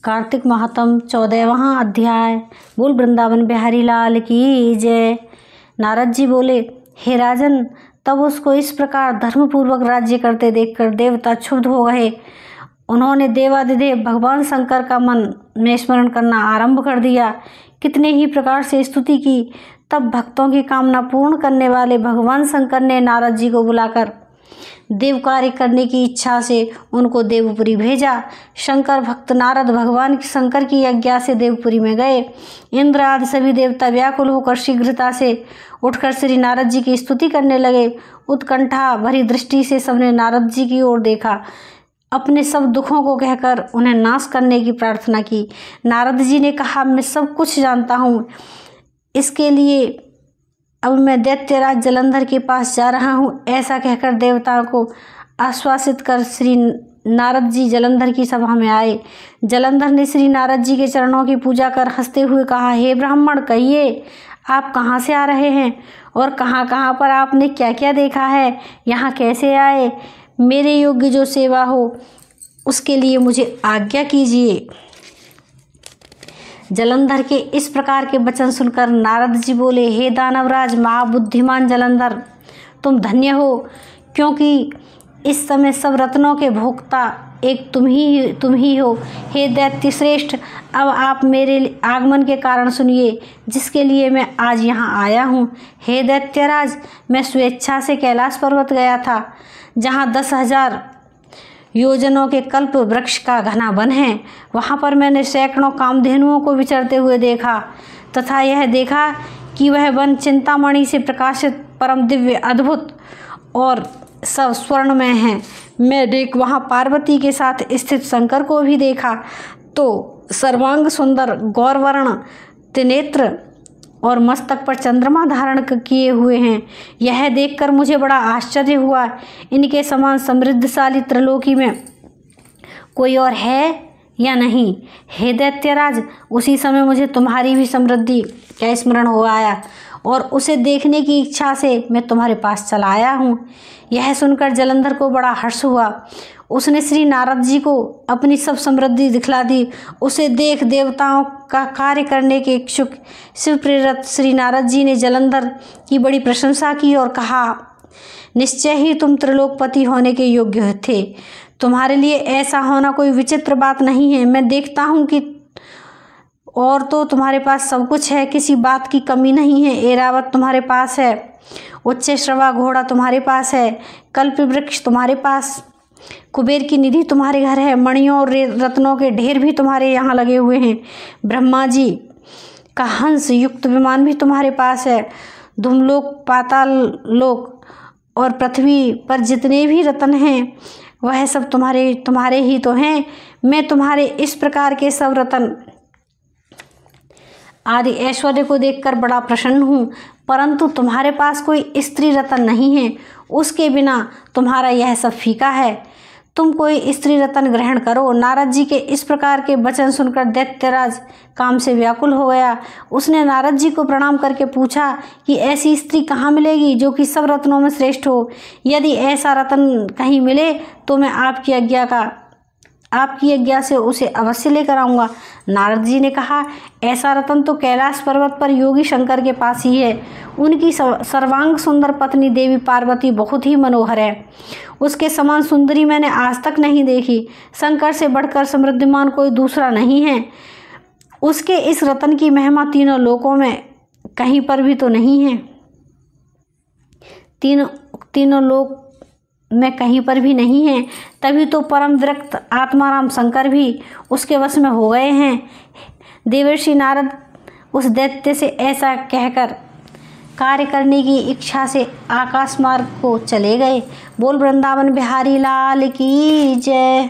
कार्तिक महात्म 14वां अध्याय। बोल वृंदावन बिहारी लाल की जय। नारद जी बोले, हे राजन, तब उसको इस प्रकार धर्मपूर्वक राज्य करते देखकर देवता क्षुब्ध हो गए। उन्होंने देवादिदेव भगवान शंकर का मन में स्मरण करना आरंभ कर दिया। कितने ही प्रकार से स्तुति की। तब भक्तों की कामना पूर्ण करने वाले भगवान शंकर ने नारद जी को बुलाकर देव कार्य करने की इच्छा से उनको देवपुरी भेजा। शंकर भक्त नारद भगवान शंकर की आज्ञा से देवपुरी में गए। इंद्र आदि सभी देवता व्याकुल होकर शीघ्रता से उठकर श्री नारद जी की स्तुति करने लगे। उत्कंठा भरी दृष्टि से सबने नारद जी की ओर देखा। अपने सब दुखों को कहकर उन्हें नाश करने की प्रार्थना की। नारद जी ने कहा, मैं सब कुछ जानता हूँ, इसके लिए अब मैं दैत्यराज जलंधर के पास जा रहा हूँ। ऐसा कहकर देवताओं को आश्वासित कर श्री नारद जी जलंधर की सभा में आए। जलंधर ने श्री नारद जी के चरणों की पूजा कर हंसते हुए कहा, हे ब्राह्मण, कहिए आप कहाँ से आ रहे हैं और कहाँ कहाँ पर आपने क्या क्या देखा है, यहाँ कैसे आए। मेरे योग्य जो सेवा हो उसके लिए मुझे आज्ञा कीजिए। जलंधर के इस प्रकार के वचन सुनकर नारद जी बोले, हे दानवराज महाबुद्धिमान जलंधर, तुम धन्य हो, क्योंकि इस समय सब रत्नों के भोक्ता एक तुम ही हो। हे दैत्य श्रेष्ठ, अब आप मेरे आगमन के कारण सुनिए, जिसके लिए मैं आज यहाँ आया हूँ। हे दैत्यराज, मैं स्वेच्छा से कैलाश पर्वत गया था, जहाँ 10,000 योजनों के कल्प वृक्ष का घना वन है। वहाँ पर मैंने सैकड़ों कामधेनुओं को विचरते हुए देखा तथा यह देखा कि वह वन चिंतामणि से प्रकाशित परम दिव्य अद्भुत और सब स्वर्णमय है। मैं वहाँ पार्वती के साथ स्थित शंकर को भी देखा, तो सर्वांग सुंदर गौरवर्ण त्रिनेत्र और मस्तक पर चंद्रमा धारण किए हुए हैं। यह देखकर मुझे बड़ा आश्चर्य हुआ। इनके समान समृद्धशाली त्रिलोकी में कोई और है या नहीं। हे दैत्यराज, उसी समय मुझे तुम्हारी भी समृद्धि का स्मरण हो आया और उसे देखने की इच्छा से मैं तुम्हारे पास चला आया हूँ। यह सुनकर जलंधर को बड़ा हर्ष हुआ। उसने श्री नारद जी को अपनी सब समृद्धि दिखला दी। उसे देख देवताओं का कार्य करने के इच्छुक शिव प्रेरित श्री नारद जी ने जलंधर की बड़ी प्रशंसा की और कहा, निश्चय ही तुम त्रिलोकपति होने के योग्य थे। तुम्हारे लिए ऐसा होना कोई विचित्र बात नहीं है। मैं देखता हूँ कि और तो तुम्हारे पास सब कुछ है, किसी बात की कमी नहीं है। ऐरावत तुम्हारे पास है, उच्च श्रवा घोड़ा तुम्हारे पास है, कल्प वृक्ष तुम्हारे पास, कुबेर की निधि तुम्हारे घर है, मणियों और रत्नों के ढेर भी तुम्हारे यहाँ लगे हुए हैं। ब्रह्मा जी का हंस युक्त विमान भी तुम्हारे पास है। धूमलोक, पाताल लोक और पृथ्वी पर जितने भी रत्न हैं वह सब तुम्हारे ही तो हैं। मैं तुम्हारे इस प्रकार के सब रत्न आदि ऐश्वर्य को देखकर बड़ा प्रसन्न हूँ, परंतु तुम्हारे पास कोई स्त्री रत्न नहीं है। उसके बिना तुम्हारा यह सब फीका है। तुम कोई स्त्री रत्न ग्रहण करो। नारद जी के इस प्रकार के वचन सुनकर दैत्यराज काम से व्याकुल हो गया। उसने नारद जी को प्रणाम करके पूछा कि ऐसी स्त्री कहाँ मिलेगी जो कि सब रत्नों में श्रेष्ठ हो। यदि ऐसा रत्न कहीं मिले तो मैं आपकी आज्ञा से उसे अवश्य लेकर आऊँगा। नारद जी ने कहा, ऐसा रत्न तो कैलाश पर्वत पर योगी शंकर के पास ही है। उनकी सर्वांग सुंदर पत्नी देवी पार्वती बहुत ही मनोहर है। उसके समान सुंदरी मैंने आज तक नहीं देखी। शंकर से बढ़कर समृद्धिमान कोई दूसरा नहीं है। उसके इस रत्न की महिमा तीनों लोकों में कहीं पर भी तो नहीं है। तीनों लोक में कहीं पर भी नहीं है। तभी तो परम विरक्त आत्माराम शंकर भी उसके वश में हो गए हैं। देवर्षि नारद उस दैत्य से ऐसा कहकर कार्य करने की इच्छा से आकाश मार्ग को चले गए। बोल वृंदावन बिहारी लाल की जय।